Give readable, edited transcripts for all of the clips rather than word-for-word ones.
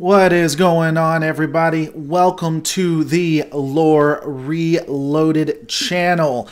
What is going on, everybody? Welcome to the Lore Reloaded channel.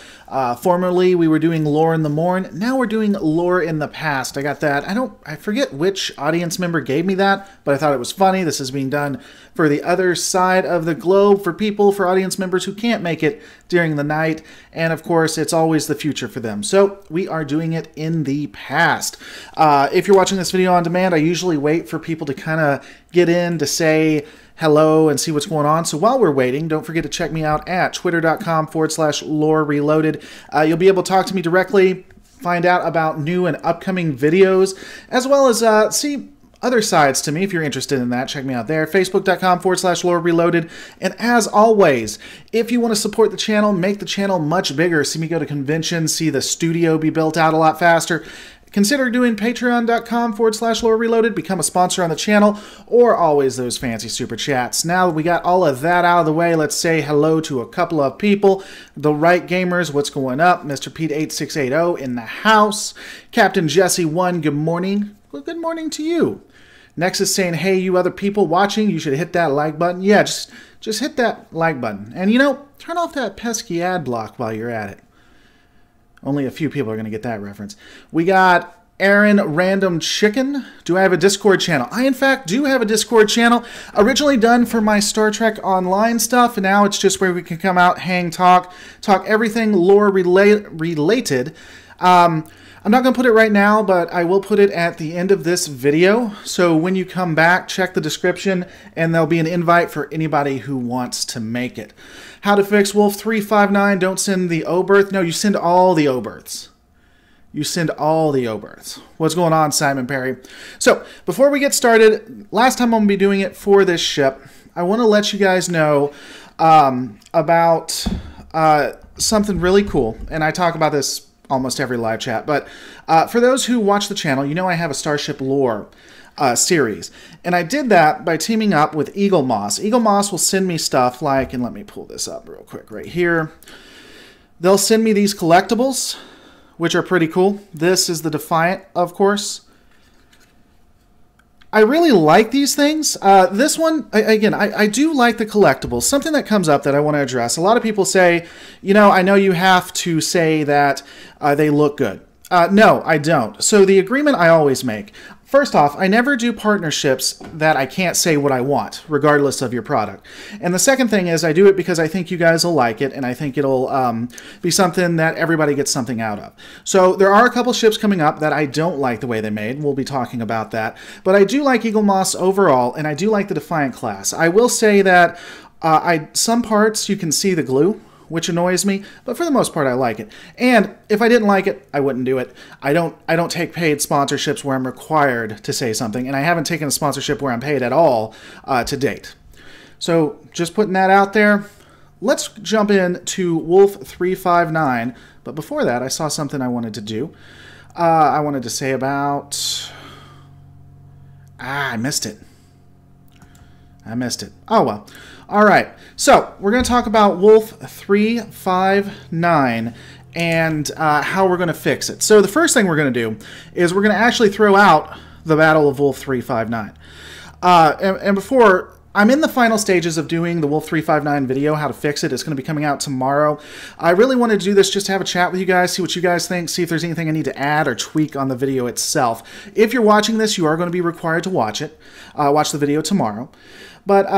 Formerly, we were doing lore in the morn. Now we're doing lore in the past. I got that. I forget which audience member gave me that, but I thought it was funny. This is being done for the other side of the globe, for audience members who can't make it during the night. And of course, it's always the future for them. So we are doing it in the past. If you're watching this video on demand, I usually wait for people to kind of get in to say hello and see what's going on. So while we're waiting, don't forget to check me out at twitter.com/lore reloaded. You'll be able to talk to me directly, find out about new and upcoming videos, as well as see other sides to me. If you're interested in that, check me out there, facebook.com/lore reloaded. And as always, if you want to support the channel, make the channel much bigger, see me go to conventions, see the studio be built out a lot faster, consider doing patreon.com/lore reloaded, become a sponsor on the channel, or always those fancy super chats. Now that we got all of that out of the way, let's say hello to a couple of people. The Right Gamers, what's going up? Mr. Pete 8680 in the house. Captain Jesse 1, good morning. Well, good morning to you. Next is saying, hey, you other people watching, you should hit that like button. Yeah, just hit that like button. And you know, turn off that pesky ad block while you're at it. Only a few people are going to get that reference. We got Aaron Random Chicken. Do I have a Discord channel? I, in fact, do have a Discord channel. Originally done for my Star Trek Online stuff, and now it's just where we can come out, hang, talk everything lore related. I'm not going to put it right now, but I will put it at the end of this video. So when you come back, check the description, and there'll be an invite for anybody who wants to make it. How to fix Wolf 359. Don't send the O-berth. No, you send all the O-berths. You send all the O-berths. What's going on, Simon Perry? So before we get started, last time I'm going to be doing it for this ship, I want to let you guys know about something really cool. And I talk about this almost every live chat, but for those who watch the channel, you know I have a Starship Lore series, and I did that by teaming up with Eagle Moss. Eagle Moss will send me stuff like, and let me pull this up real quick right here. They'll send me these collectibles, which are pretty cool. This is the Defiant, of course. I really like these things. This one, again, I do like the collectibles. Something that comes up that I want to address. A lot of people say, you know, I know you have to say that they look good. No, I don't. So the agreement I always make, first off, I never do partnerships that I can't say what I want, regardless of your product. And the second thing is I do it because I think you guys will like it, and I think it'll be something that everybody gets something out of. So there are a couple ships coming up that I don't like the way they made. We'll be talking about that. But I do like Eagle Moss overall, and I do like the Defiant class. I will say that some parts you can see the glue, which annoys me, but for the most part I like it. And if I didn't like it, I wouldn't do it. I don't take paid sponsorships where I'm required to say something, and I haven't taken a sponsorship where I'm paid at all to date. So just putting that out there. Let's jump in to Wolf 359, but before that I saw something I wanted to do. I wanted to say about... I missed it. I missed it. Oh well. All right. So we're going to talk about Wolf 359 and how we're going to fix it. So the first thing we're going to do is we're going to actually throw out the Battle of Wolf 359. And before... I'm in the final stages of doing the Wolf 359 video, how to fix it. It's going to be coming out tomorrow. I really wanted to do this just to have a chat with you guys, see what you guys think, see if there's anything I need to add or tweak on the video itself. If you're watching this, you are going to be required to watch it. Watch the video tomorrow. But,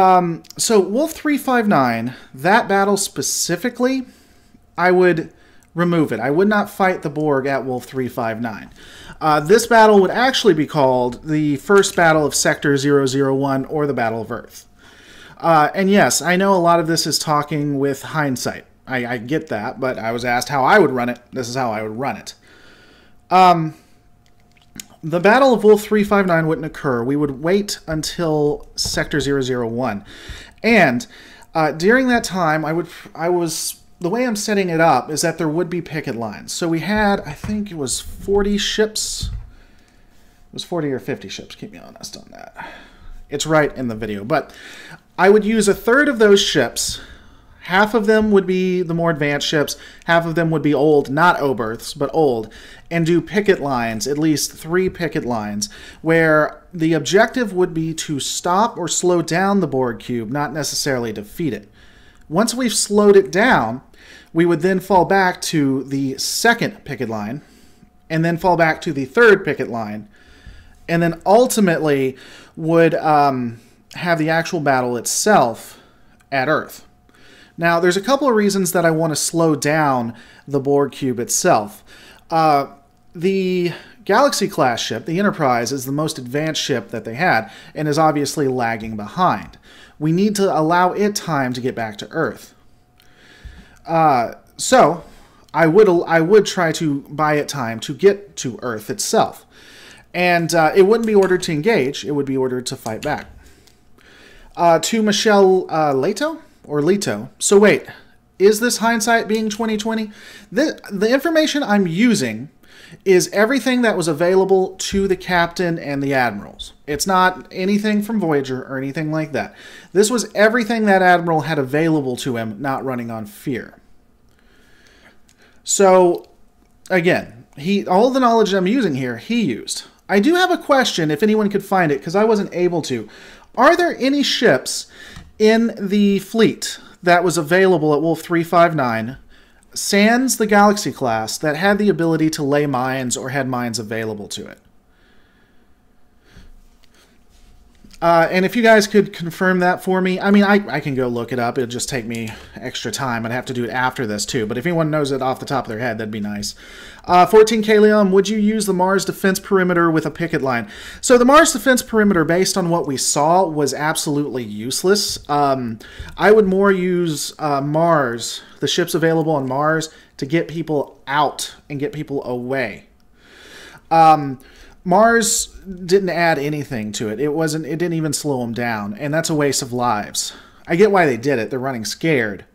so Wolf 359, that battle specifically, I would remove it. I would not fight the Borg at Wolf 359. This battle would actually be called the First Battle of Sector 001 or the Battle of Earth. And yes, I know a lot of this is talking with hindsight. I get that, but I was asked how I would run it. This is how I would run it. The Battle of Wolf 359 wouldn't occur. We would wait until Sector 001. And during that time, the way I'm setting it up is that there would be picket lines. So we had, I think it was 40 ships. It was 40 or 50 ships, keep me honest on that. It's right in the video. But I would use a third of those ships. Half of them would be the more advanced ships. Half of them would be old, not O-berths, but old. And do picket lines, at least 3 picket lines, where the objective would be to stop or slow down the Borg cube, not necessarily defeat it. Once we've slowed it down, we would then fall back to the second picket line, and then fall back to the third picket line, and then ultimately would have the actual battle itself at Earth. Now, there's a couple of reasons that I want to slow down the Borg cube itself. The Galaxy-class ship, the Enterprise, is the most advanced ship that they had, and is obviously lagging behind. We need to allow it time to get back to Earth. So, I would try to buy it time to get to Earth itself. And it wouldn't be ordered to engage, it would be ordered to fight back. To Michelle Leto? Or Leto. So wait, is this hindsight being 2020? The information I'm using is everything that was available to the captain and the admirals. It's not anything from Voyager or anything like that. This was everything that admiral had available to him, not running on fear. So, again, all the knowledge I'm using here, he used. I do have a question, if anyone could find it, because I wasn't able to. Are there any ships in the fleet that was available at Wolf 359, sans the Galaxy class, that had the ability to lay mines or had mines available to it? And if you guys could confirm that for me, I mean, I can go look it up. It'll just take me extra time. I'd have to do it after this, too. But if anyone knows it off the top of their head, that'd be nice. 14K Leon, would you use the Mars defense perimeter with a picket line? So the Mars defense perimeter, based on what we saw, was absolutely useless. I would more use Mars, the ships available on Mars, to get people out and get people away. Mars didn't add anything to it. It didn't even slow them down, and that's a waste of lives. I get why they did it. They're running scared.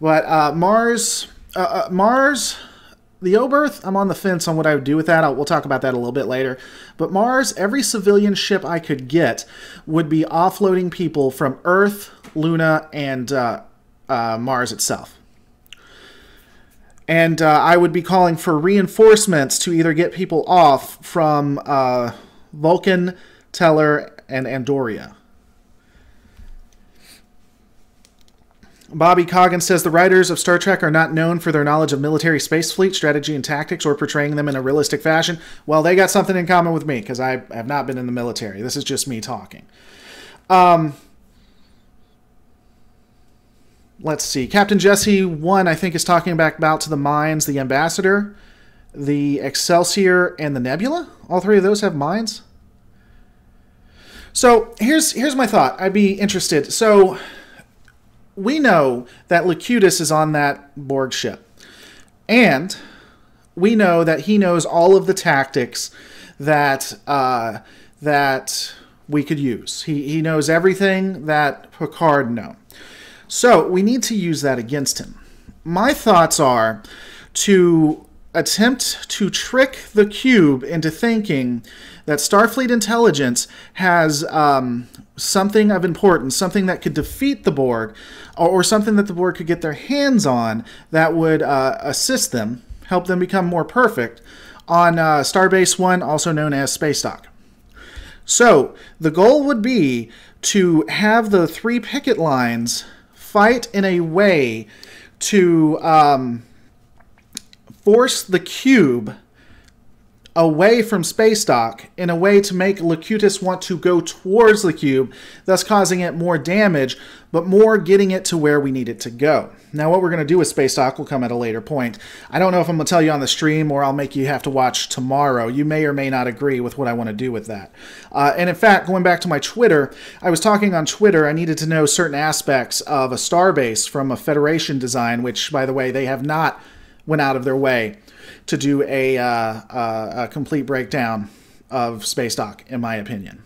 But Mars, the Oberth, I'm on the fence on what I would do with that. We'll talk about that a little bit later. But Mars, every civilian ship I could get would be offloading people from Earth, Luna, and Mars itself. And I would be calling for reinforcements to either get people off from Vulcan, Teller, and Andoria. Bobby Coggin says the writers of Star Trek are not known for their knowledge of military space fleet, strategy, and tactics, or portraying them in a realistic fashion. Well, they got something in common with me, because I have not been in the military. This is just me talking. Let's see. Captain Jesse 1, I think, is talking back about to the mines, the Ambassador, the Excelsior, and the Nebula. All three of those have mines. So here's my thought. I'd be interested. So we know that Locutus is on that Borg ship. And we know that he knows all of the tactics that that we could use. He knows everything that Picard knows. So we need to use that against him. My thoughts are to attempt to trick the cube into thinking that Starfleet intelligence has something of importance, something that could defeat the Borg, or something that the Borg could get their hands on that would assist them, help them become more perfect, on Starbase 1, also known as Space Dock. So the goal would be to have the 3 picket lines fight in a way to force the cube away from Space Dock in a way to make Locutus want to go towards the cube, thus causing it more damage, but more getting it to where we need it to go. Now, what we're going to do with Space Dock will come at a later point. I don't know if I'm going to tell you on the stream or I'll make you have to watch tomorrow. You may or may not agree with what I want to do with that. And in fact, going back to my Twitter, I was talking on Twitter, I needed to know certain aspects of a starbase from a Federation design, which, by the way, they have not went out of their way to do a complete breakdown of Space Dock, in my opinion.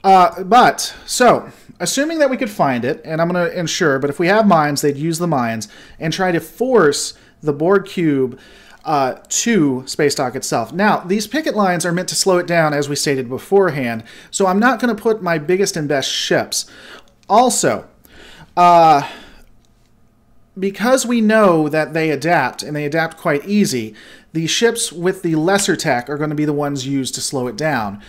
So, assuming that we could find it, and I'm going to ensure, but if we have mines, they'd use the mines and try to force the Borg cube to Space Dock itself. Now, these picket lines are meant to slow it down, as we stated beforehand, so I'm not going to put my biggest and best ships. Also, because we know that they adapt, and they adapt quite easy, the ships with the lesser tech are going to be the ones used to slow it down,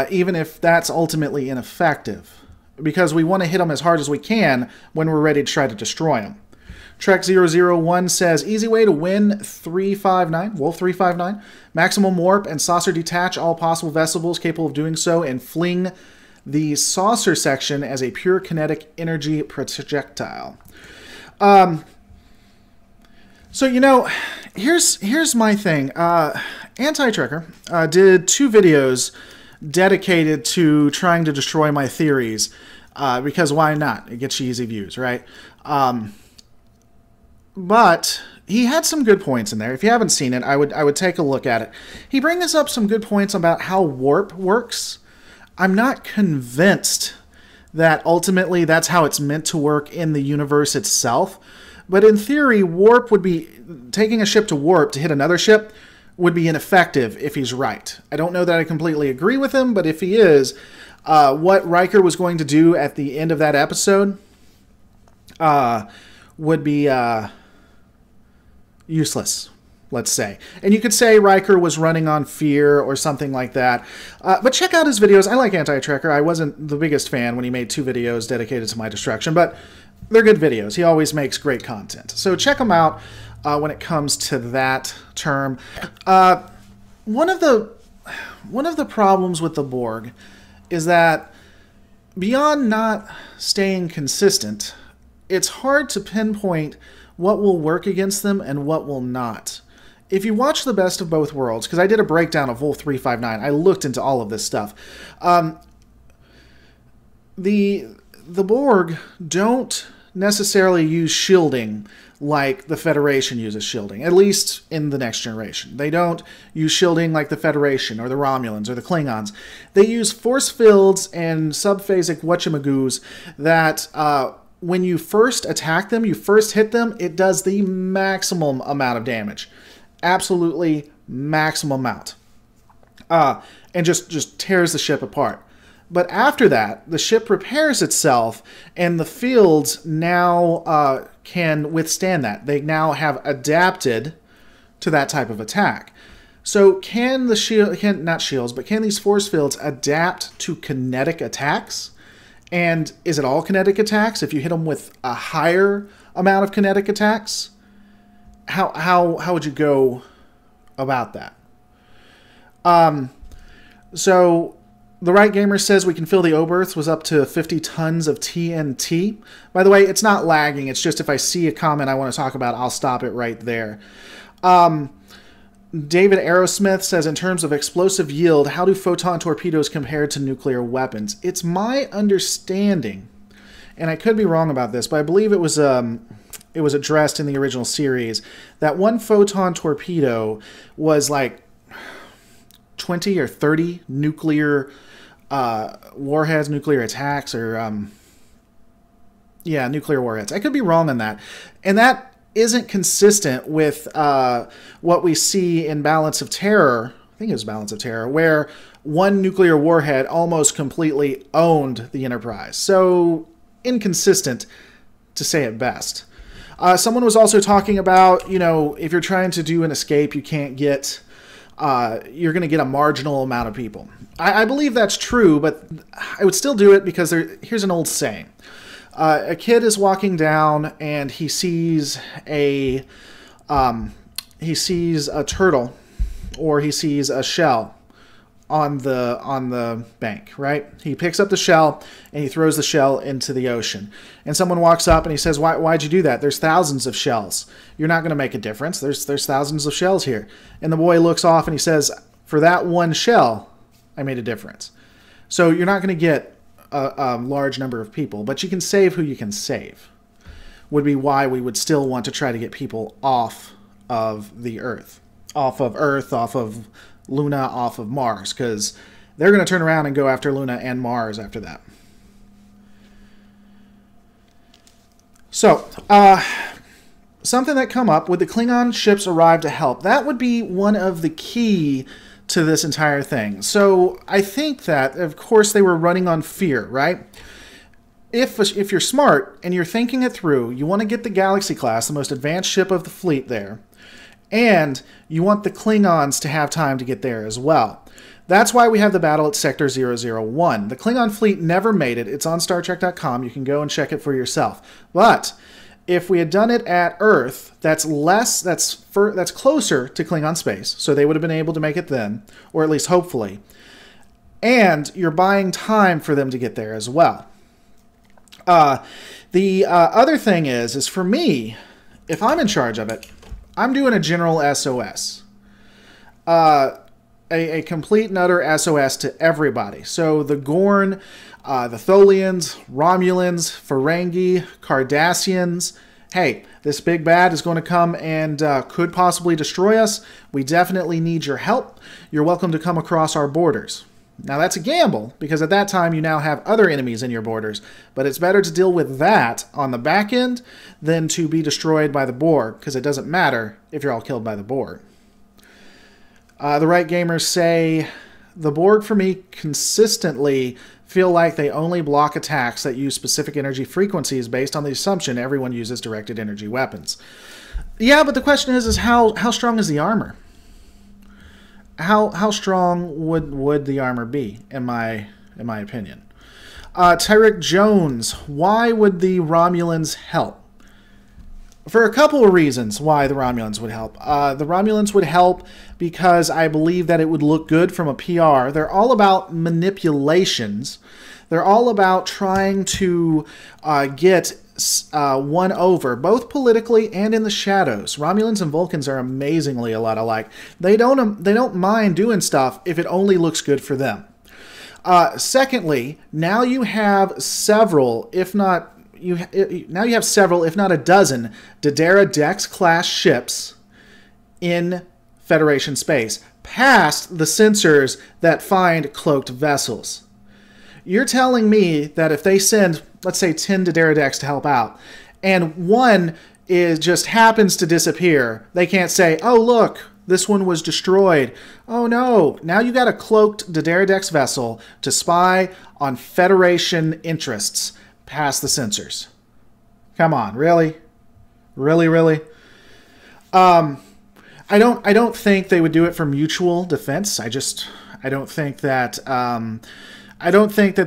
even if that's ultimately ineffective, because we want to hit them as hard as we can when we're ready to try to destroy them. Trek001 says, easy way to win 359, Wolf 359, maximum warp and saucer detach all possible vessels capable of doing so, and fling the saucer section as a pure kinetic energy projectile. So, you know, here's my thing. Anti-Trekker did 2 videos dedicated to trying to destroy my theories, because why not? It gets you easy views, right? But he had some good points in there. If you haven't seen it, I would take a look at it. He brings up some good points about how warp works. I'm not convinced that ultimately that's how it's meant to work in the universe itself. But in theory, warp would be, taking a ship to warp to hit another ship would be ineffective if he's right. I don't know that I completely agree with him, but if he is, what Riker was going to do at the end of that episode would be useless, let's say. And you could say Riker was running on fear or something like that. But check out his videos. I like Anti-Trekker. I wasn't the biggest fan when he made 2 videos dedicated to my destruction, but they're good videos. He always makes great content. So check them out when it comes to that term. One of the problems with the Borg is that beyond not staying consistent, it's hard to pinpoint what will work against them and what will not. If you watch the Best of Both Worlds, because I did a breakdown of Wolf 359, I looked into all of this stuff. The Borg don't necessarily use shielding like the Federation uses shielding, at least in the Next Generation. They don't use shielding like the Federation or the Romulans or the Klingons. They use force fields and subphasic whatchamagoos that when you first attack them, you first hit them, it does the maximum amount of damage. Absolutely maximum amount. And just tears the ship apart. But after that, the ship repairs itself, and the fields now can withstand that. They now have adapted to that type of attack. So can the not shields, but can these force fields adapt to kinetic attacks? And is it all kinetic attacks? If you hit them with a higher amount of kinetic attacks, how would you go about that? So the Right Gamer says we can fill the Oberth was up to 50 tons of TNT. By the way, it's not lagging. It's just if I see a comment I want to talk about, I'll stop it right there. David Aerosmith says, in terms of explosive yield, how do photon torpedoes compare to nuclear weapons? It's my understanding, and I could be wrong about this, but I believe it was addressed in the original series, that one photon torpedo was like 20 or 30 nuclear warheads, nuclear attacks, or nuclear warheads. I could be wrong on that. And that isn't consistent with what we see in Balance of Terror. I think it was Balance of Terror, where one nuclear warhead almost completely owned the Enterprise. So inconsistent, to say it best. Someone was also talking about, you know, if you're trying to do an escape, you can't get, you're going to get a marginal amount of people. I believe that's true, but I would still do it because here's an old saying. A kid is walking down and he sees a turtle, or he sees a shell on the bank, right? He picks up the shell and he throws the shell into the ocean. And someone walks up and he says, why'd you do that? There's thousands of shells. You're not going to make a difference. There's thousands of shells here. And the boy looks off and he says, for that one shell, I made a difference. So you're not going to get a large number of people, but you can save who you can save, would be why we would still want to try to get people off of the Earth. Off of Luna, off of Mars, because they're going to turn around and go after Luna and Mars after that. So, something that come up, would the Klingon ships arrive to help? That would be one of the key to this entire thing. So I think that, of course, they were running on fear, right? if you're smart and you're thinking it through, you want to get the Galaxy class, the most advanced ship of the fleet there, and you want the Klingons to have time to get there as well. That's why we have the battle at Sector 001. The Klingon fleet never made it. It's on StarTrek.com. You can go and check it for yourself. But if we had done it at Earth, that's closer to Klingon space, so they would have been able to make it then, or at least hopefully. And you're buying time for them to get there as well. The other thing is for me, if I'm in charge of it, I'm doing a general SOS. A complete and utter SOS to everybody. So the Gorn, the Tholians, Romulans, Ferengi, Cardassians. Hey, this big bad is going to come and could possibly destroy us. We definitely need your help. You're welcome to come across our borders. Now that's a gamble, because at that time you now have other enemies in your borders, but it's better to deal with that on the back end than to be destroyed by the Borg, because it doesn't matter if you're all killed by the Borg. The right gamers say, the Borg for me consistently feel like they only block attacks that use specific energy frequencies based on the assumption everyone uses directed energy weapons. Yeah, but the question is how strong is the armor? How strong would the armor be, in my opinion? Tyrick Jones, why would the Romulans help? For a couple of reasons why the Romulans would help. The Romulans would help because I believe that it would look good from a PR. They're all about manipulations. They're all about trying to get one over, both politically and in the shadows. Romulans and Vulcans are amazingly a lot alike. They don't mind doing stuff if it only looks good for them. Secondly, now you have several, if not a dozen Dodera Dex class ships in Federation space, past the sensors that find cloaked vessels. You're telling me that if they send, let's say, 10 Dodera Dex to help out, and one just happens to disappear, they can't say, oh look, this one was destroyed. Oh no, now you got a cloaked Dodera Dex vessel to spy on Federation interests past the sensors. Come on, really? Really? I don't think they would do it for mutual defense. I don't think that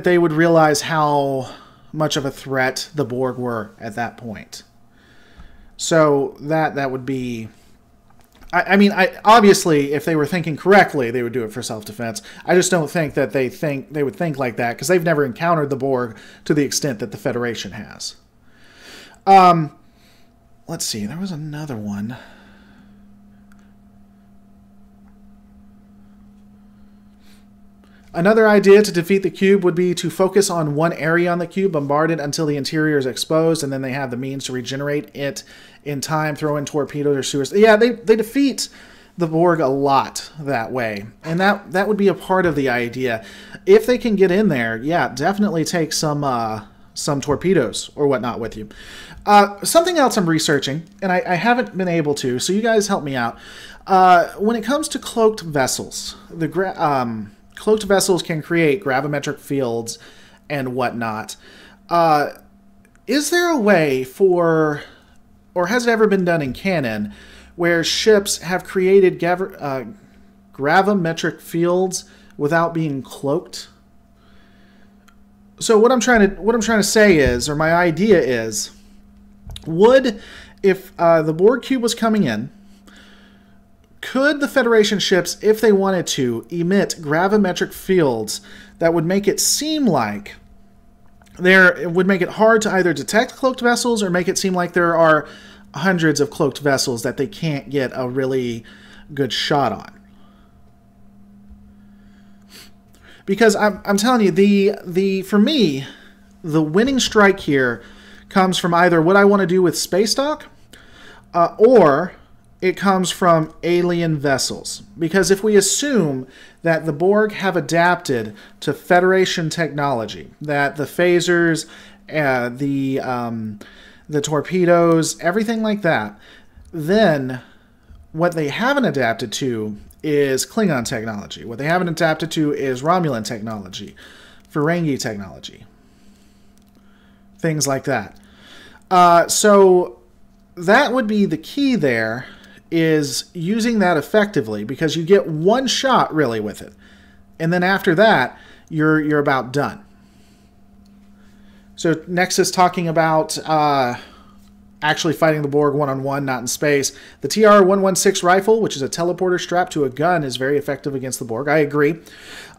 they would realize how much of a threat the Borg were at that point. So that would be, obviously, if they were thinking correctly, they would do it for self-defense. I just don't think that they would think like that, because they've never encountered the Borg to the extent that the Federation has. Let's see, there was another one. Another idea to defeat the cube would be to focus on one area on the cube, bombard it until the interior is exposed, and then they have the means to regenerate it in time, throw in torpedoes or sewers. Yeah, they defeat the Borg a lot that way, and that would be a part of the idea. If they can get in there, yeah, definitely take some torpedoes or whatnot with you. Something else I'm researching, and I haven't been able to, so you guys help me out. When it comes to cloaked vessels, cloaked vessels can create gravimetric fields and whatnot. Is there a way for, or has it ever been done in canon, where ships have created gravimetric fields without being cloaked? So what I'm trying to say is, or my idea is, if the Borg cube was coming in, could the Federation ships, if they wanted to, emit gravimetric fields that would make it seem like it would make it hard to either detect cloaked vessels or make it seem like there are hundreds of cloaked vessels that they can't get a really good shot on? Because I'm telling you, for me, the winning strike here comes from either what I want to do with space dock, or it comes from alien vessels. Because if we assume that the Borg have adapted to Federation technology, that the phasers, the torpedoes, everything like that, then what they haven't adapted to is Klingon technology. What they haven't adapted to is Romulan technology, Ferengi technology. things like that. So that would be the key there, is using that effectively, because you get one shot really with it. And then after that, you're about done. So next is talking about actually fighting the Borg one-on-one, not in space. The TR-116 rifle, which is a teleporter strapped to a gun, is very effective against the Borg. I agree.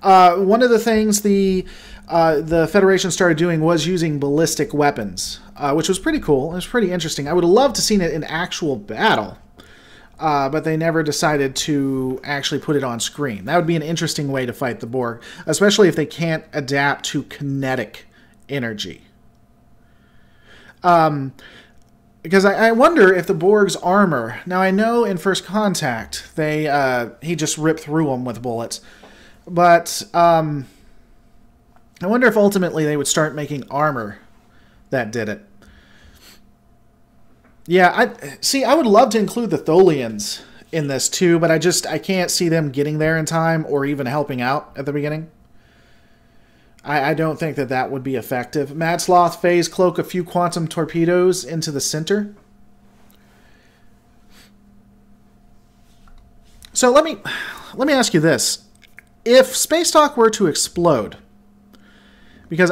One of the things the Federation started doing was using ballistic weapons, which was pretty cool. It was pretty interesting. I would have loved to have seen it in actual battle, but they never decided to actually put it on screen. That would be an interesting way to fight the Borg, especially if they can't adapt to kinetic energy. Because I wonder if the Borg's armor... Now, I know in First Contact, he just ripped through them with bullets. But I wonder if ultimately they would start making armor that did it. Yeah, I would love to include the Tholians in this too, but I can't see them getting there in time or even helping out at the beginning. I don't think that would be effective. Mad Sloth phase cloak a few quantum torpedoes into the center. So let me ask you this. If Space Dock were to explode, because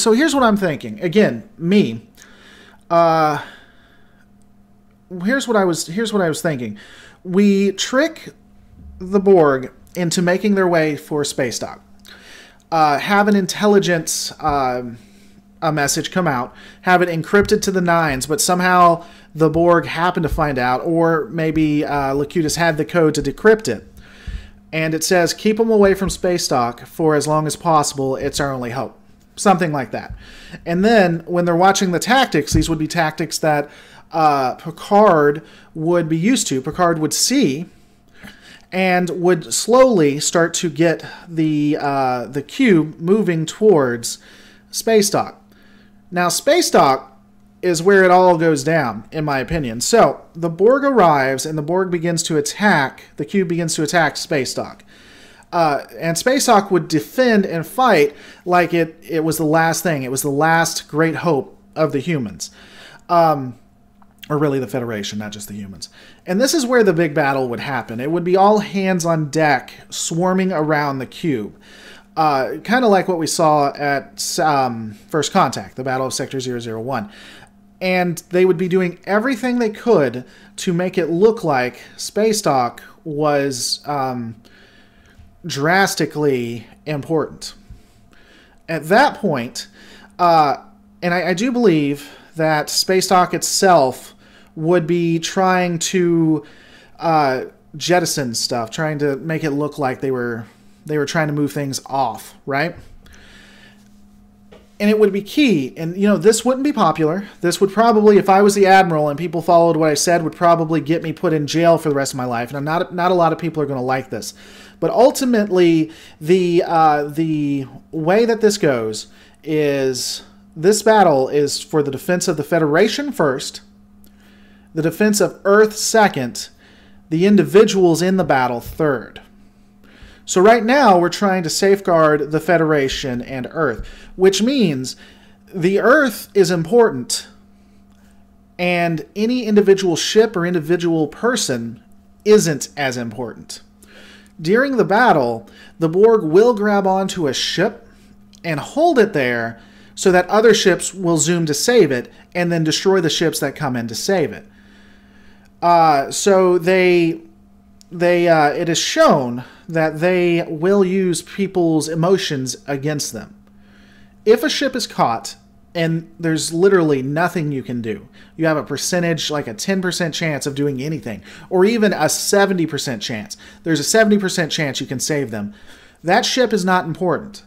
so here's what I'm thinking. Again, me. Here's what I was thinking. We trick the Borg into making their way for Space Dock. Have an intelligence a message come out, have it encrypted to the nines, but somehow the Borg happened to find out, or maybe Locutus had the code to decrypt it. And it says, keep them away from Space Dock for as long as possible. It's our only hope. Something like that. And then when they're watching the tactics, these would be tactics that Picard would be used to. Picard would see and would slowly start to get the cube moving towards Space Dock. Now, Space Dock is where it all goes down, in my opinion. So, the Borg arrives, and the Borg begins to attack, the cube begins to attack Space Dock. And Space Dock would defend and fight like it was the last thing. It was the last great hope of the humans. Or really the Federation, not just the humans. And this is where the big battle would happen. It would be all hands on deck, swarming around the cube. Kind of like what we saw at First Contact, the Battle of Sector 001. And they would be doing everything they could to make it look like Space Dock was drastically important. At that point, and I do believe that Space Dock itself would be trying to jettison stuff, trying to make it look like they were trying to move things off, right? And it would be key. And, you know, this wouldn't be popular. This would probably, if I was the Admiral and people followed what I said, would probably get me put in jail for the rest of my life. And not a lot of people are going to like this. But ultimately, the way that this goes is this battle is for the defense of the Federation first, the defense of Earth second, the individuals in the battle third. So right now, we're trying to safeguard the Federation and Earth, which means the Earth is important, and any individual ship or individual person isn't as important. During the battle, the Borg will grab onto a ship and hold it there so that other ships will zoom to save it and then destroy the ships that come in to save it. So it is shown that they will use people's emotions against them. If a ship is caught and there's literally nothing you can do, you have a percentage, like a 10% chance of doing anything, or even a 70% chance. There's a 70% chance you can save them. That ship is not important.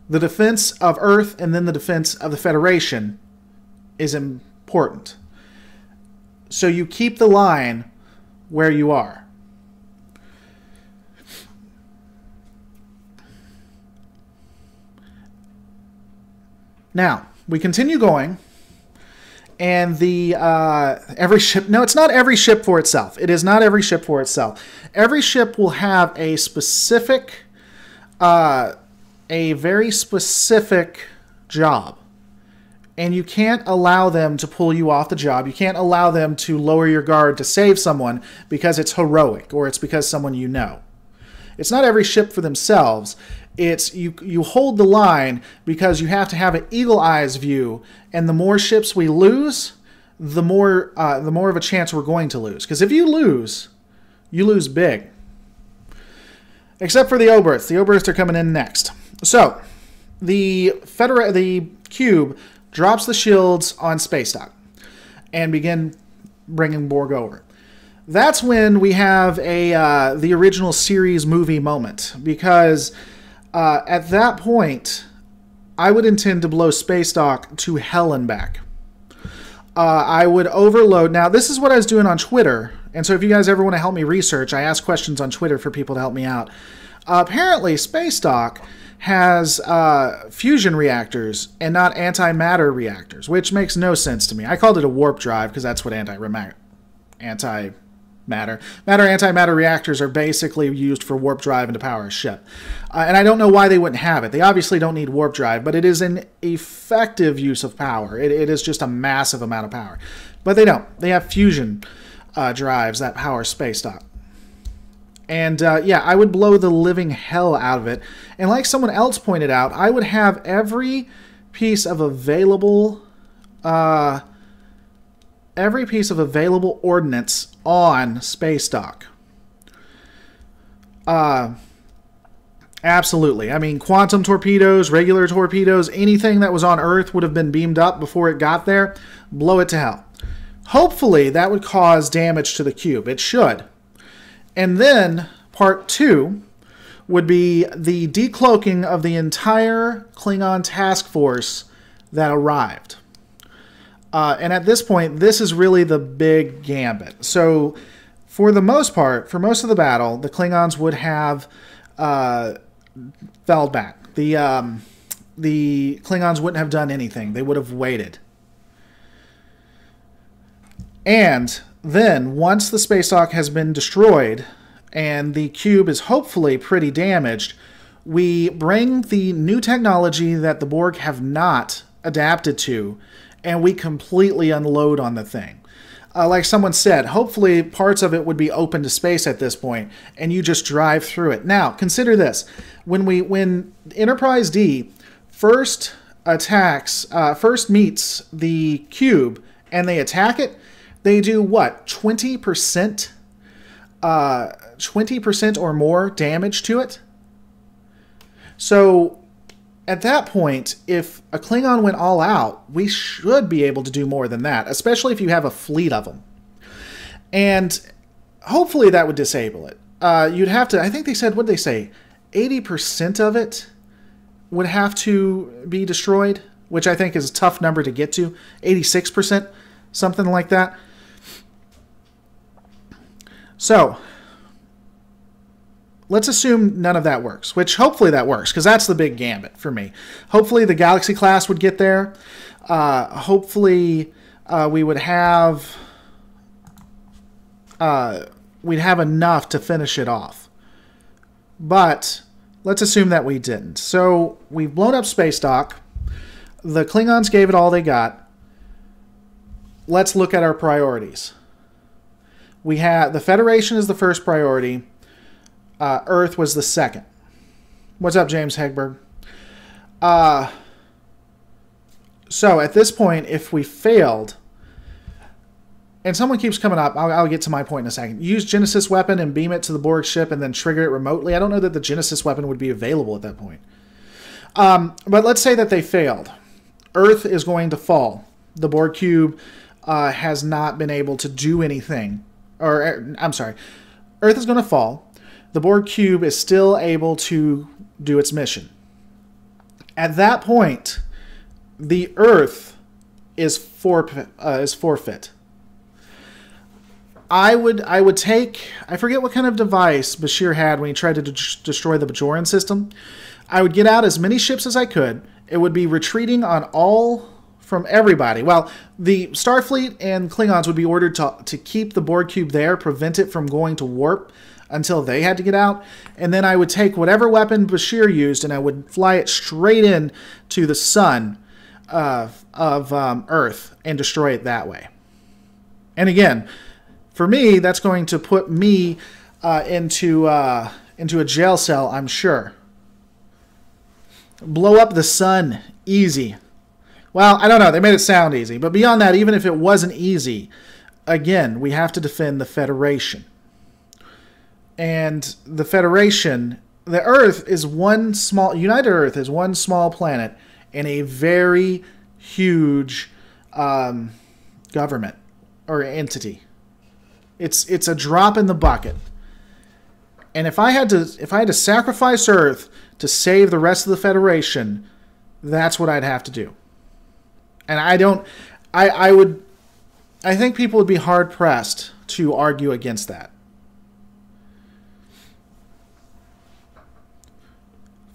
The defense of Earth and then the defense of the Federation is important. So you keep the line where you are. Now, we continue going, and the every ship... No, it's not every ship for itself. It is not every ship for itself. Every ship will have a specific, a very specific job. And you can't allow them to pull you off the job. You can't allow them to lower your guard to save someone because it's heroic or it's because someone you know. It's not every ship for themselves. It's you hold the line because you have to have an eagle eyes view, and the more ships we lose, the more of a chance we're going to lose. Because if you lose big. Except for the Oberths. The Oberths are coming in next. So the cube drops the shields on space dock and begin bringing Borg over. That's when we have the original series movie moment, because at that point, I would intend to blow space dock to hell and back. I would overload. Now, this is what I was doing on Twitter, and so if you guys ever want to help me research, I ask questions on Twitter for people to help me out. Apparently, space dock has fusion reactors and not antimatter reactors, which makes no sense to me. I called it a warp drive because that's what antimatter antimatter reactors are basically used for warp drive and to power a ship. And I don't know why they wouldn't have it. They obviously don't need warp drive, but it is an effective use of power. It is just a massive amount of power. But they don't. They have fusion drives that power space dock. And yeah, I would blow the living hell out of it. And like someone else pointed out, I would have every piece of available ordnance on space dock. Absolutely. I mean, quantum torpedoes, regular torpedoes, anything that was on Earth would have been beamed up before it got there. Blow it to hell. Hopefully, that would cause damage to the cube. It should. And then, part 2 would be the decloaking of the entire Klingon task force that arrived. And at this point, this is really the big gambit. So, for the most part, for most of the battle, the Klingons would have fell back. The Klingons wouldn't have done anything. They would have waited. And then, once the space dock has been destroyed and the cube is hopefully pretty damaged, we bring the new technology that the Borg have not adapted to, and we completely unload on the thing. Like someone said, hopefully parts of it would be open to space at this point, and you just drive through it. Now, consider this. When Enterprise D first meets the cube and they attack it, they do what? 20% or more damage to it? So, at that point, if a Klingon went all out, we should be able to do more than that, especially if you have a fleet of them. And hopefully that would disable it. You'd have to, I think they said, what did they say? 80% of it would have to be destroyed, which I think is a tough number to get to. 86%, something like that. So, let's assume none of that works, which hopefully that works, because that's the big gambit for me. Hopefully the Galaxy class would get there. Hopefully we would have we'd have enough to finish it off. But let's assume that we didn't. So we've blown up space dock. The Klingons gave it all they got. Let's look at our priorities. We have the Federation is the first priority. Earth was the second. What's up, James Hegberg? So at this point, if we failed, and someone keeps coming up, I'll get to my point in a second. Use Genesis weapon and beam it to the Borg ship and then trigger it remotely. I don't know that the Genesis weapon would be available at that point. But let's say that they failed. Earth is going to fall. The Borg cube has not been able to do anything. I'm sorry. Earth is going to fall. The Borg cube is still able to do its mission. At that point, the Earth is forfeit. I would take, I forget what kind of device Bashir had when he tried to destroy the Bajoran system. I would get out as many ships as I could. It would be retreating on all from everybody. Well, the Starfleet and Klingons would be ordered to keep the Borg cube there, prevent it from going to warp until they had to get out. And then I would take whatever weapon Bashir used and I would fly it straight in to the sun Earth and destroy it that way. And again, for me, that's going to put me into a jail cell, I'm sure. Blow up the sun, easy. Well, I don't know. They made it sound easy. But beyond that, even if it wasn't easy, again, we have to defend the Federation. And the Federation, the Earth is one small, United Earth is one small planet in a very huge government or entity. It's a drop in the bucket. And if I had to sacrifice Earth to save the rest of the Federation, that's what I'd have to do. And I think people would be hard pressed to argue against that.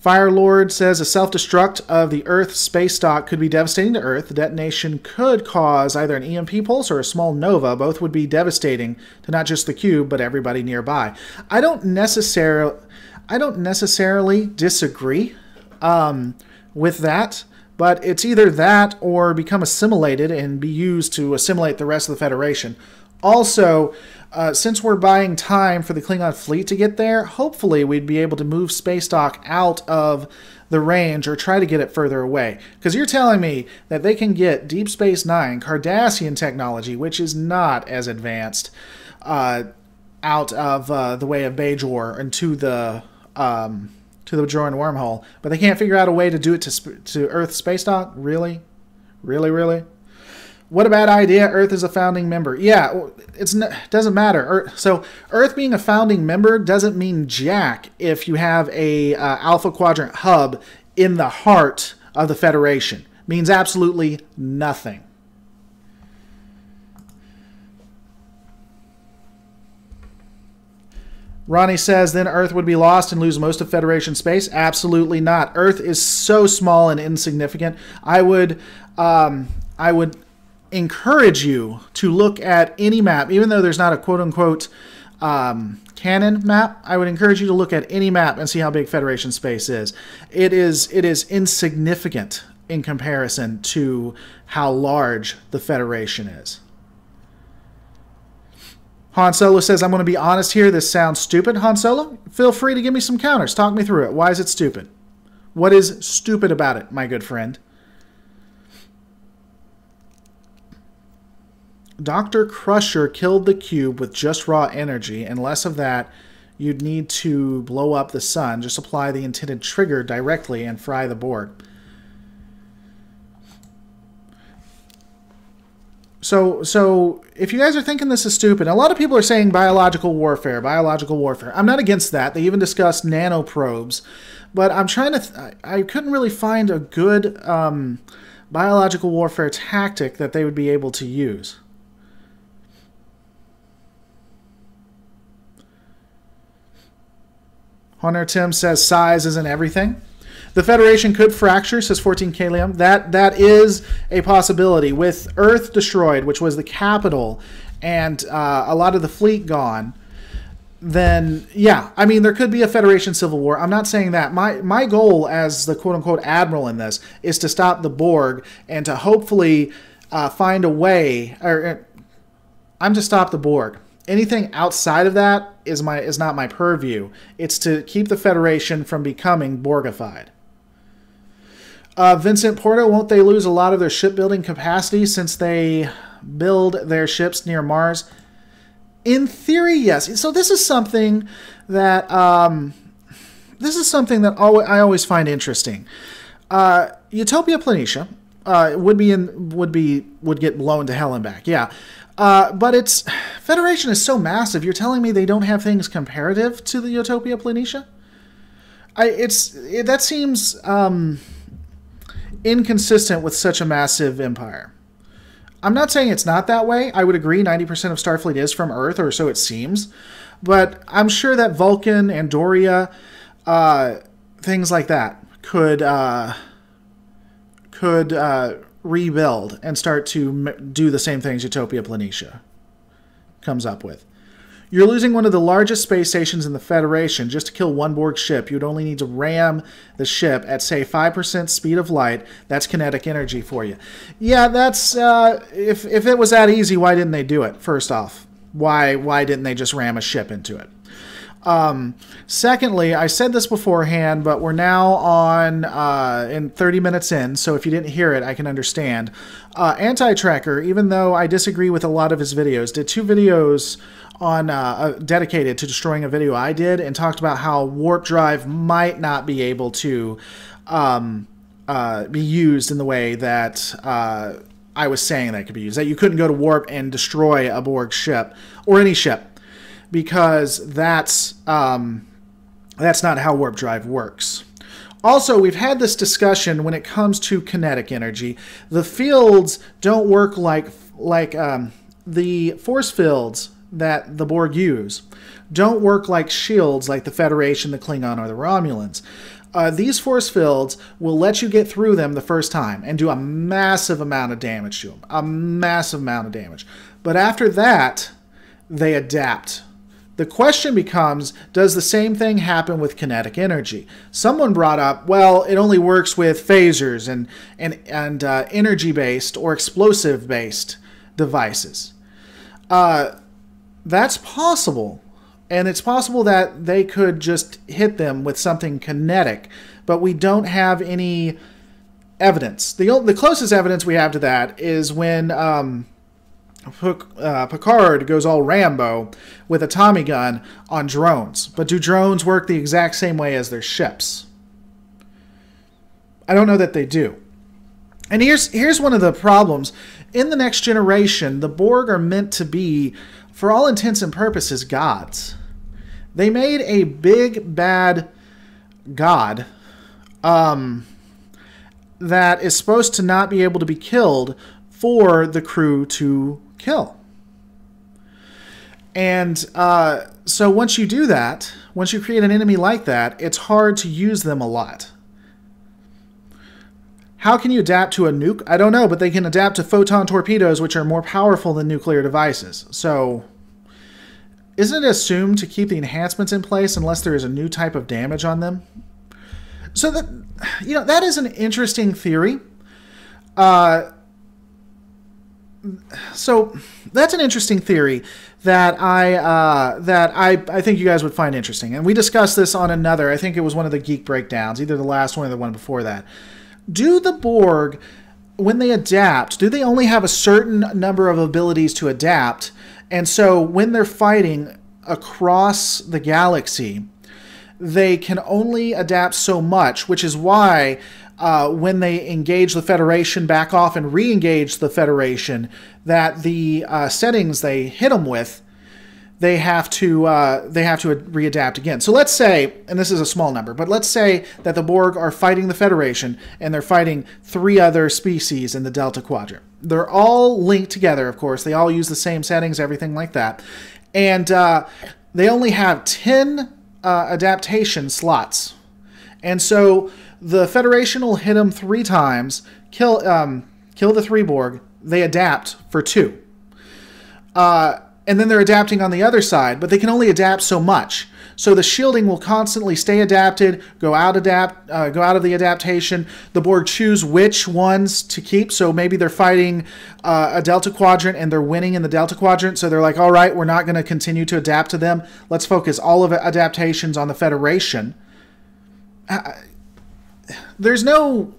Firelord says a self-destruct of the Earth space dock could be devastating to Earth. The detonation could cause either an EMP pulse or a small nova. Both would be devastating to not just the cube, but everybody nearby. I don't necessarily disagree with that, but it's either that or become assimilated and be used to assimilate the rest of the Federation. Also, since we're buying time for the Klingon fleet to get there, hopefully we'd be able to move space dock out of the range or try to get it further away. Because you're telling me that they can get Deep Space Nine, Cardassian technology, which is not as advanced, out of the way of Bajor and to the Bajoran wormhole, but they can't figure out a way to do it to Earth space dock? Really? Really, really? What a bad idea. Earth is a founding member. Yeah, it doesn't matter. So Earth being a founding member doesn't mean jack if you have a Alpha Quadrant hub in the heart of the Federation. It means absolutely nothing. Ronnie says, then Earth would be lost and lose most of Federation space? Absolutely not. Earth is so small and insignificant. I would encourage you to look at any map, even though there's not a quote-unquote canon map. I would encourage you to look at any map and see how big Federation space is. It is insignificant in comparison to how large the Federation is. Han Solo says, I'm going to be honest here. This sounds stupid. Han Solo, feel free to give me some counters. Talk me through it. Why is it stupid? What is stupid about it, my good friend? Dr. Crusher killed the cube with just raw energy, and less of that, you'd need to blow up the sun. Just apply the intended trigger directly and fry the board. So if you guys are thinking this is stupid, a lot of people are saying biological warfare, biological warfare. I'm not against that. They even discussed nanoprobes, but I'm trying to, I couldn't really find a good biological warfare tactic that they would be able to use. Hunter Tim says size isn't everything. The Federation could fracture, says 14 Kalium. That is a possibility. With Earth destroyed, which was the capital, and a lot of the fleet gone, then, yeah, I mean, there could be a Federation civil war. I'm not saying that. My goal as the quote-unquote admiral in this is to stop the Borg and to hopefully find a way, or I'm to stop the Borg. Anything outside of that is not my purview. It's to keep the Federation from becoming Borgified. Vincent Porto, won't they lose a lot of their shipbuilding capacity since they build their ships near Mars? In theory, yes. So this is something that I always find interesting. Utopia Planitia would get blown to hell and back. Yeah. But Federation is so massive. You're telling me they don't have things comparative to the Utopia Planitia? That seems inconsistent with such a massive empire. I'm not saying it's not that way. I would agree 90% of Starfleet is from Earth, or so it seems. But I'm sure that Vulcan, Andoria, things like that could rebuild and start to do the same things Utopia Planitia comes up with. You're losing one of the largest space stations in the Federation. Just to kill one Borg ship, you'd only need to ram the ship at, say, 5% speed of light. That's kinetic energy for you. Yeah, that's... if it was that easy, why didn't they do it, first off? Why didn't they just ram a ship into it? Secondly, I said this beforehand, but we're now on in 30 minutes in, so if you didn't hear it, I can understand. Anti-Tracker, even though I disagree with a lot of his videos, did 2 videos on dedicated to destroying a video I did, and talked about how warp drive might not be able to be used in the way that I was saying that could be used. That you couldn't go to warp and destroy a Borg ship, or any ship, because that's not how warp drive works. Also, we've had this discussion when it comes to kinetic energy. The fields don't work like the force fields that the Borg use don't work like shields like the Federation, the Klingon, or the Romulans. These force fields will let you get through them the first time and do a massive amount of damage to them. A massive amount of damage. But after that, they adapt. The question becomes, does the same thing happen with kinetic energy? Someone brought up, well, it only works with phasers and energy-based or explosive-based devices. That's possible. And it's possible that they could just hit them with something kinetic, but we don't have any evidence. The closest evidence we have to that is when Picard goes all Rambo with a Tommy gun on drones. But do drones work the exact same way as their ships? I don't know that they do. And here's one of the problems. In the Next Generation, the Borg are meant to be, for all intents and purposes, gods. They made a big, bad god that is supposed to not be able to be killed for the crew to kill. And so once you do that, once you create an enemy like that, it's hard to use them a lot. How can you adapt to a nuke? I don't know, but they can adapt to photon torpedoes, which are more powerful than nuclear devices. So isn't it assumed to keep the enhancements in place unless there is a new type of damage on them? So that is an interesting theory. So that's an interesting theory that I think you guys would find interesting. And we discussed this on another, I think it was one of the Geek Breakdowns, either the last one or the one before that. Do the Borg, when they adapt, do they only have a certain number of abilities to adapt? And so when they're fighting across the galaxy, they can only adapt so much, which is why when they engage the Federation, back off and re-engage the Federation, that the settings they hit them with, they have to readapt again. So let's say, and this is a small number, but let's say that the Borg are fighting the Federation and they're fighting 3 other species in the Delta Quadrant. They're all linked together, of course. They all use the same settings, everything like that. And they only have 10 adaptation slots. And so the Federation will hit them 3 times, kill the 3 Borg, they adapt for 2. And then they're adapting on the other side, but they can only adapt so much. So the shielding will constantly stay adapted, go out of the adaptation. The Borg choose which ones to keep. So maybe they're fighting a Delta Quadrant and they're winning in the Delta Quadrant. So they're like, all right, we're not going to continue to adapt to them. Let's focus all of adaptations on the Federation. There's no...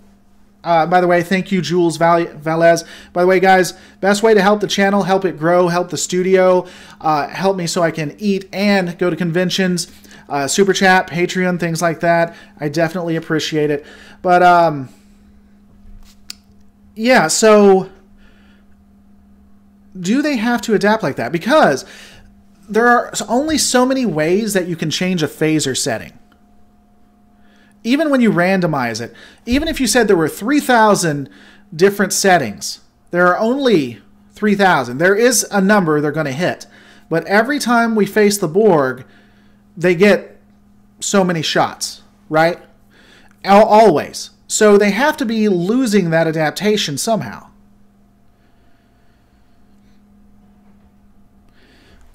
by the way, thank you, Jules Valez. By the way, guys, best way to help the channel, help it grow, help the studio, help me so I can eat and go to conventions, Super Chat, Patreon, things like that. I definitely appreciate it. But, yeah, so do they have to adapt like that? Because there are only so many ways that you can change a phaser setting. Even when you randomize it, even if you said there were 3,000 different settings, there are only 3,000. There is a number they're going to hit. But every time we face the Borg, they get so many shots, right? Always. So they have to be losing that adaptation somehow.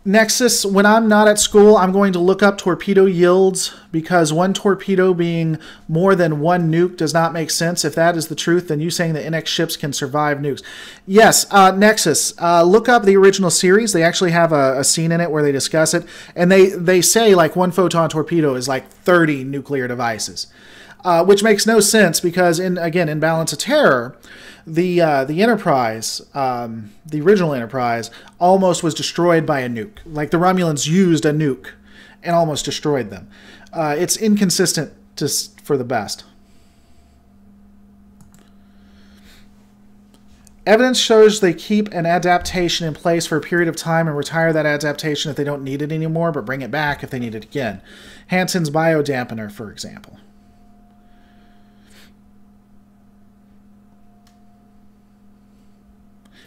Nexus, when I'm not at school, I'm going to look up torpedo yields, because one torpedo being more than one nuke does not make sense. If that is the truth, then you saying that NX ships can survive nukes. Yes, Nexus, look up the original series. They actually have a scene in it where they discuss it, and they say like one photon torpedo is like 30 nuclear devices, which makes no sense because, in Balance of Terror, the Enterprise, the original Enterprise, almost was destroyed by a nuke. Like, the Romulans used a nuke and almost destroyed them. It's inconsistent for the best. Evidence shows they keep an adaptation in place for a period of time and retire that adaptation if they don't need it anymore, but bring it back if they need it again. Hansen's biodampener, for example.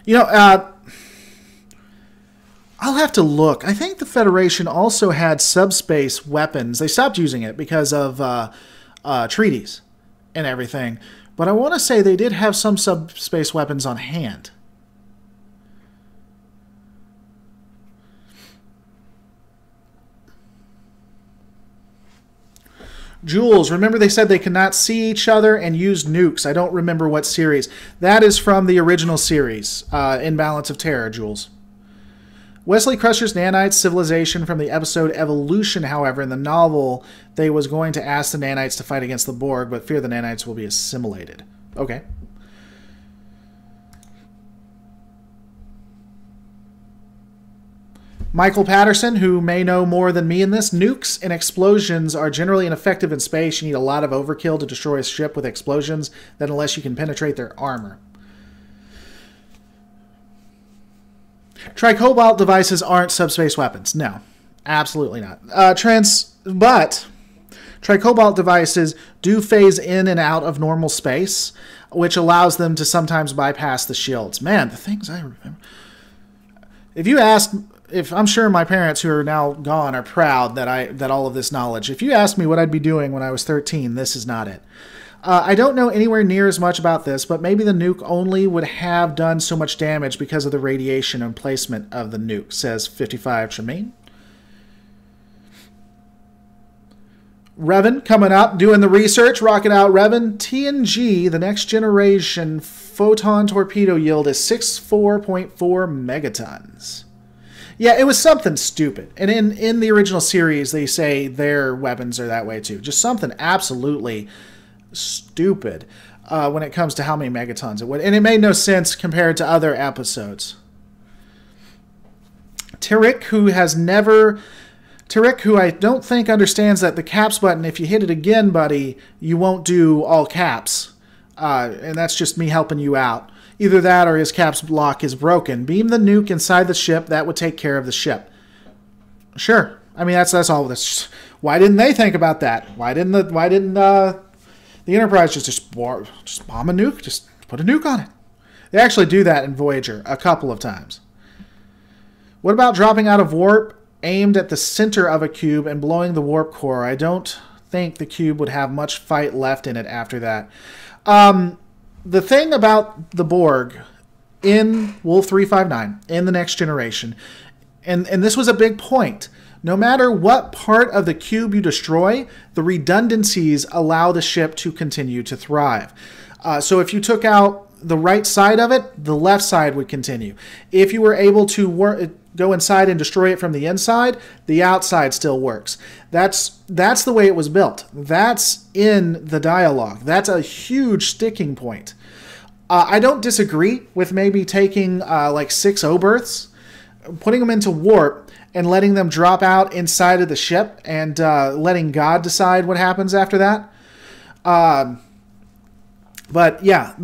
You know, I'll have to look. I think the Federation also had subspace weapons. They stopped using it because of treaties and everything. But I want to say they did have some subspace weapons on hand. Jules, remember they said they could not see each other and use nukes. I don't remember what series. That is from the original series, in Balance of Terror, Jules. Wesley Crusher's nanites civilization from the episode Evolution, however, in the novel, they was going to ask the nanites to fight against the Borg, but fear the nanites will be assimilated. Okay. Michael Patterson, who may know more than me in this, nukes and explosions are generally ineffective in space. You need a lot of overkill to destroy a ship with explosions, then unless you can penetrate their armor. Tricobalt devices aren't subspace weapons. No, absolutely not. But Tricobalt devices do phase in and out of normal space, which allows them to sometimes bypass the shields. Man, the things I remember. If I'm sure my parents who are now gone are proud that all of this knowledge. If you asked me what I'd be doing when I was 13, this is not it. I don't know anywhere near as much about this, but maybe the nuke only would have done so much damage because of the radiation and placement of the nuke, says 55 Tremaine. Revan coming up, doing the research. Rock it out, Revan. TNG, the next generation photon torpedo yield is 64.4 megatons. Yeah, it was something stupid. And in the original series, they say their weapons are that way too. Just something absolutely stupid when it comes to how many megatons it would. And it made no sense compared to other episodes. Tarek, who I don't think understands that the caps button, if you hit it again, buddy, you won't do all caps. And that's just me helping you out. Either that or his caps lock is broken. Beam the nuke inside the ship. That would take care of the ship. Sure. I mean, that's all this. Why didn't they think about that? Why didn't the Enterprise just bomb a nuke? Just put a nuke on it. They actually do that in Voyager a couple of times. What about dropping out of warp, aimed at the center of a cube and blowing the warp core? I don't think the cube would have much fight left in it after that. The thing about the Borg in Wolf 359, in the Next Generation, and this was a big point, no matter what part of the cube you destroy, the redundancies allow the ship to continue to thrive. So if you took out the right side of it, the left side would continue. If you were able to go inside and destroy it from the inside, the outside still works. That's the way it was built. That's in the dialogue. That's a huge sticking point. I don't disagree with maybe taking like 6 O-berths, putting them into warp, and letting them drop out inside of the ship, and letting God decide what happens after that. But yeah,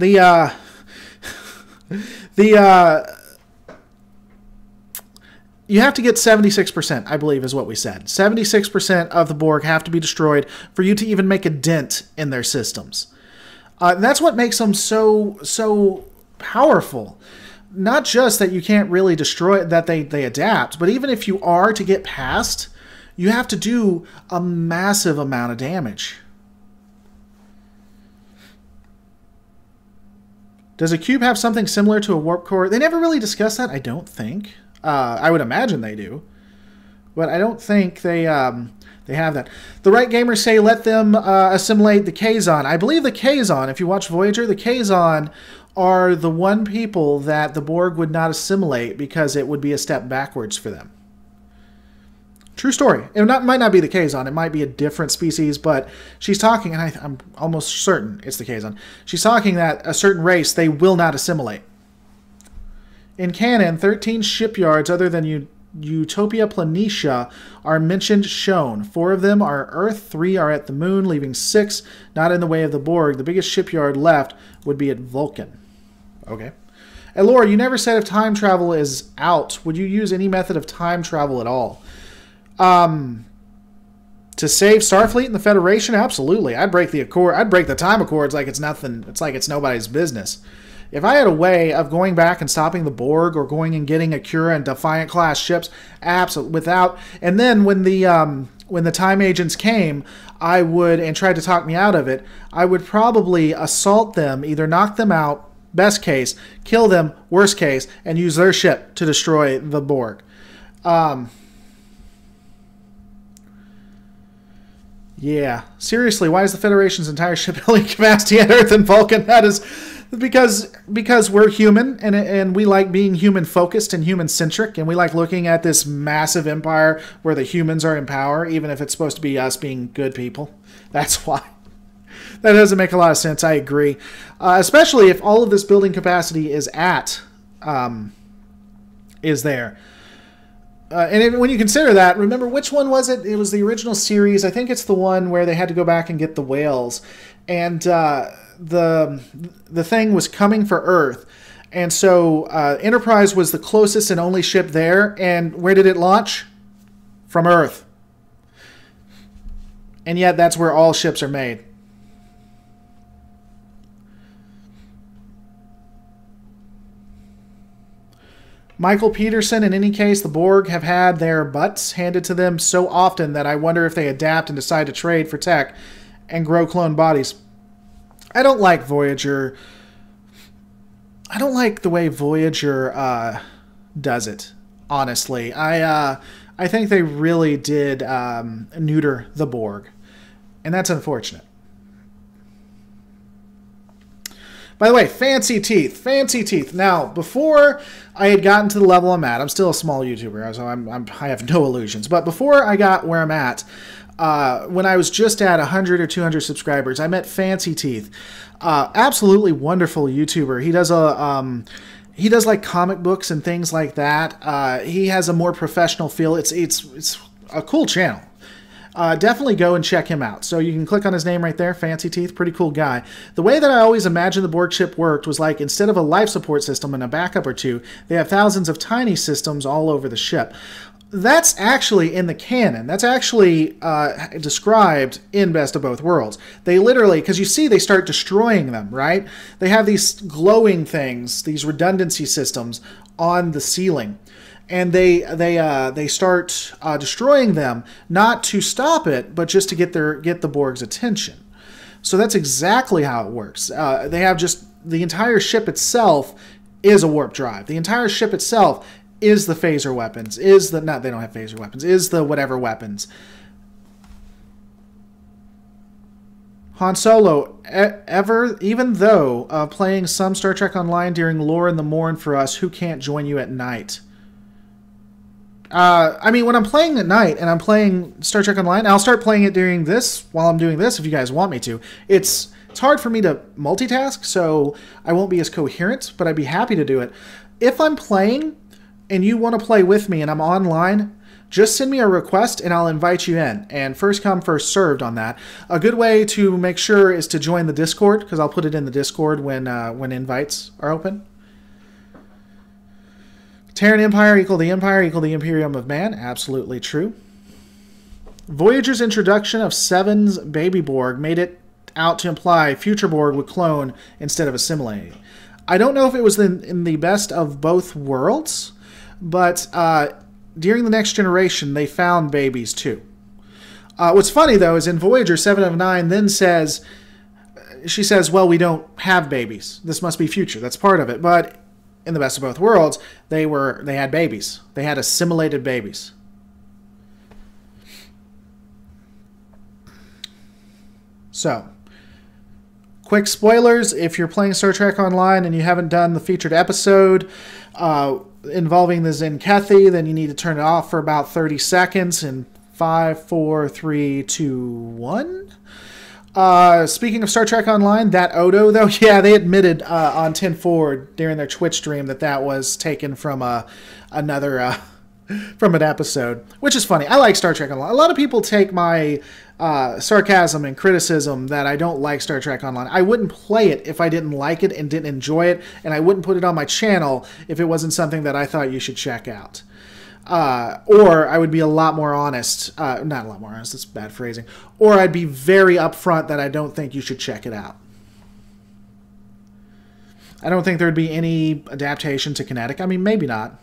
you have to get 76%, I believe is what we said. 76% of the Borg have to be destroyed for you to even make a dent in their systems. That's what makes them so powerful. Not just that you can't really destroy, that they adapt, but even if you are to get past, you have to do a massive amount of damage. Does a cube have something similar to a warp core? They never really discussed that, I don't think. I would imagine they do. But I don't think they have that. The right gamers say let them assimilate the Kazon. I believe the Kazon, if you watch Voyager, the Kazon are the one people that the Borg would not assimilate because it would be a step backwards for them. True story. It might not be the Kazon. It might be a different species, but she's talking, and I'm almost certain it's the Kazon. She's talking that a certain race they will not assimilate. In canon, 13 shipyards other than Utopia Planitia are mentioned shown. 4 of them are Earth, 3 are at the moon, leaving 6 not in the way of the Borg. The biggest shipyard left would be at Vulcan. Okay. And Laura, you never said if time travel is out, would you use any method of time travel at all? To save Starfleet and the Federation? Absolutely. I'd break the time accords like it's nothing. It's like it's nobody's business. If I had a way of going back and stopping the Borg or going and getting Akira and Defiant class ships, absolutely, and then when the time agents came, I would, and tried to talk me out of it, I would probably assault them, either knock them out, best case, kill them, worst case, and use their ship to destroy the Borg. Yeah, seriously, why is the Federation's entire shipbuilding capacity at Earth and Vulcan? That is because we're human, and we like being human-focused and human-centric, and we like looking at this massive empire where the humans are in power, even if it's supposed to be us being good people. That's why. That doesn't make a lot of sense, I agree. Especially if all of this building capacity is there. And when you consider that, remember, which one was it? It was the original series. I think it's the one where they had to go back and get the whales. And the thing was coming for Earth. And so Enterprise was the closest and only ship there. And where did it launch? From Earth. And yet that's where all ships are made. Michael Peterson, in any case, the Borg have had their butts handed to them so often that I wonder if they adapt and decide to trade for tech and grow clone bodies. I don't like Voyager. I don't like the way Voyager does it, honestly. I think they really did neuter the Borg, and that's unfortunate. By the way, fancy teeth, fancy teeth. Now, before I had gotten to the level I'm at, I'm still a small YouTuber, so I have no illusions. But before I got where I'm at, when I was just at 100 or 200 subscribers, I met Fancy Teeth. Absolutely wonderful YouTuber. He does like comic books and things like that. He has a more professional feel. It's a cool channel. Definitely go and check him out. So you can click on his name right there, Fancy Teeth, pretty cool guy. The way that I always imagined the Borg ship worked was like, instead of a life support system and a backup or two, they have thousands of tiny systems all over the ship. That's actually in the canon. That's actually described in Best of Both Worlds. They literally, because you see they start destroying them, right? They have these glowing things, these redundancy systems on the ceiling. And they start destroying them, not to stop it, but just to get the Borg's attention. So that's exactly how it works. They have just the entire ship itself is a warp drive. The entire ship itself is the phaser weapons. They don't have phaser weapons. Is the whatever weapons. Han Solo, even though playing some Star Trek Online during Lore in the Morn for us, who can't join you at night? I mean, when I'm playing at night and I'm playing Star Trek Online, I'll start playing it during this, while I'm doing this, if you guys want me to. It's hard for me to multitask, so I won't be as coherent, but I'd be happy to do it. If I'm playing and you want to play with me and I'm online, just send me a request and I'll invite you in. And first come, first served on that. A good way to make sure is to join the Discord, because I'll put it in the Discord when invites are open. Terran Empire equal the Empire equal the Imperium of Man. Absolutely true. Voyager's introduction of Seven's baby Borg made it out to imply future Borg would clone instead of assimilating. I don't know if it was in the Best of Both Worlds, but during the Next Generation, they found babies too. What's funny, though, is in Voyager, 7 of 9 then says, she says, well, we don't have babies. This must be future. That's part of it. But in the Best of Both Worlds, they had babies. They had assimilated babies. So, quick spoilers, if you're playing Star Trek Online and you haven't done the featured episode involving the Zenkethi, then you need to turn it off for about 30 seconds in 5, 4, 3, 2, 1. Speaking of Star Trek Online, that Odo, though, yeah, they admitted on 10/4 during their Twitch stream that was taken from another from an episode, which is funny. I like Star Trek Online. A lot of people take my sarcasm and criticism that I don't like Star Trek Online. I wouldn't play it if I didn't like it and didn't enjoy it, and I wouldn't put it on my channel if it wasn't something that I thought you should check out. Or I would be a lot more honest. Not a lot more honest, that's bad phrasing. Or I'd be very upfront that I don't think you should check it out. I don't think there would be any adaptation to kinetic. I mean, maybe not.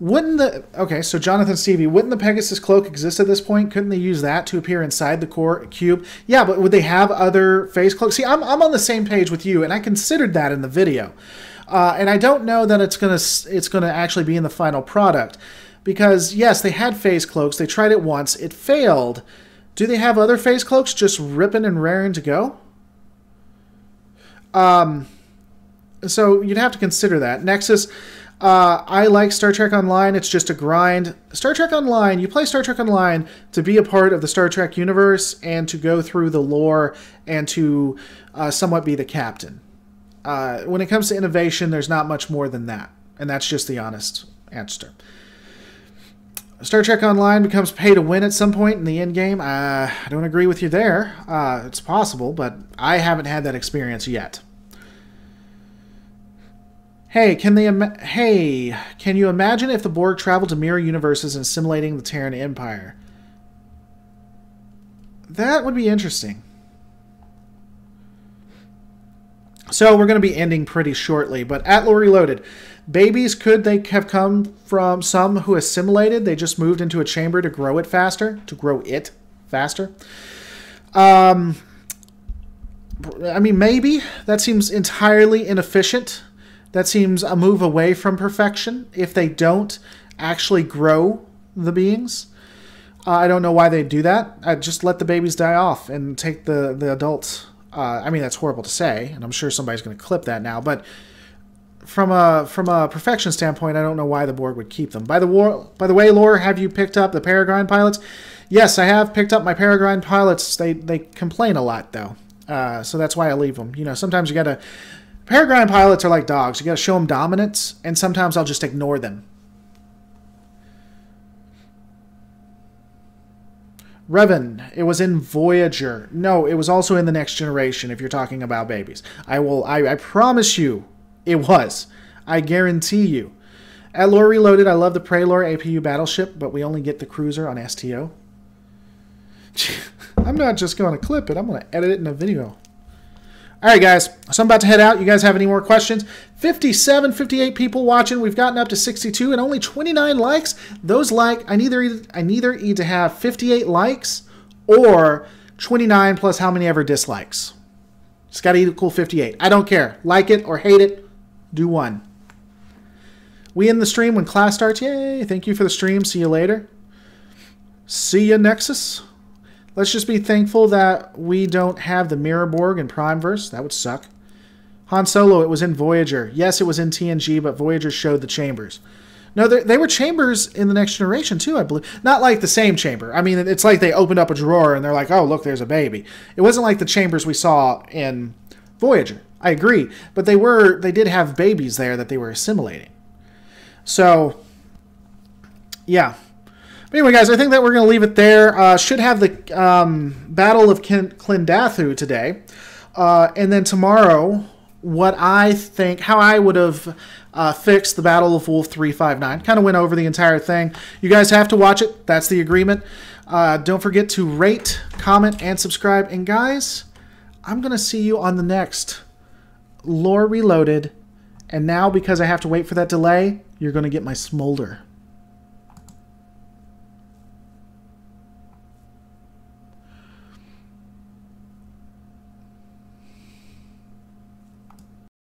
Okay, so Jonathan Stevie, wouldn't the Pegasus cloak exist at this point? Couldn't they use that to appear inside the core cube? Yeah, but would they have other phase cloaks? See, I'm on the same page with you, and I considered that in the video. And I don't know that it's gonna actually be in the final product, because yes, they had phase cloaks. They tried it once. It failed. Do they have other phase cloaks just ripping and raring to go? So you'd have to consider that. Nexus, I like Star Trek Online. It's just a grind. Star Trek Online, you play Star Trek Online to be a part of the Star Trek universe and to go through the lore and to somewhat be the captain. When it comes to innovation, there's not much more than that. And that's just the honest answer. Star Trek Online becomes pay to win at some point in the end game. I don't agree with you there. It's possible, but I haven't had that experience yet. Hey, can you imagine if the Borg traveled to mirror universes and assimilating the Terran Empire? That would be interesting. So we're going to be ending pretty shortly, but at Lore Reloaded, babies, could they have come from some who assimilated? They just moved into a chamber to grow it faster? I mean, maybe. That seems entirely inefficient. That seems a move away from perfection if they don't actually grow the beings. I don't know why they do that. I'd just let the babies die off and take the adults. I mean, that's horrible to say, and I'm sure somebody's going to clip that now, but from a perfection standpoint, I don't know why the Borg would keep them. By the way, Lore, have you picked up the Peregrine pilots? Yes, I have picked up my Peregrine pilots. They complain a lot, though, so that's why I leave them. You know, sometimes you got to... Peregrine pilots are like dogs. You got to show them dominance, and sometimes I'll just ignore them. Revan, it was in Voyager. No, it was also in the Next Generation, if you're talking about babies. I promise you, it was. I guarantee you. At Lore Reloaded, I love the Prelor APU battleship, but we only get the cruiser on STO. I'm not just going to clip it. I'm going to edit it in a video. All right, guys. So I'm about to head out. You guys have any more questions? 57, 58 people watching. We've gotten up to 62 and only 29 likes. Those I neither need to have 58 likes or 29 plus how many ever dislikes. It's got to equal 58. I don't care. Like it or hate it. Do one. We end the stream when class starts. Yay. Thank you for the stream. See you later. See ya, Nexus. Let's just be thankful that we don't have the Mirror Borg in Primeverse. That would suck. Han Solo, it was in Voyager. Yes, it was in TNG, but Voyager showed the chambers. No, they were chambers in the Next Generation, too, I believe. Not like the same chamber. I mean, it's like they opened up a drawer and they're like, oh, look, there's a baby. It wasn't like the chambers we saw in Voyager. I agree. But they did have babies there that they were assimilating. So, yeah. But anyway, guys, I think that we're going to leave it there. Should have the Battle of Klindathu today. And then tomorrow, how I would have fixed the Battle of Wolf 359. Kind of went over the entire thing. You guys have to watch it. That's the agreement. Don't forget to rate, comment, and subscribe. And guys, I'm going to see you on the next Lore Reloaded. And now, because I have to wait for that delay, you're going to get my smolder.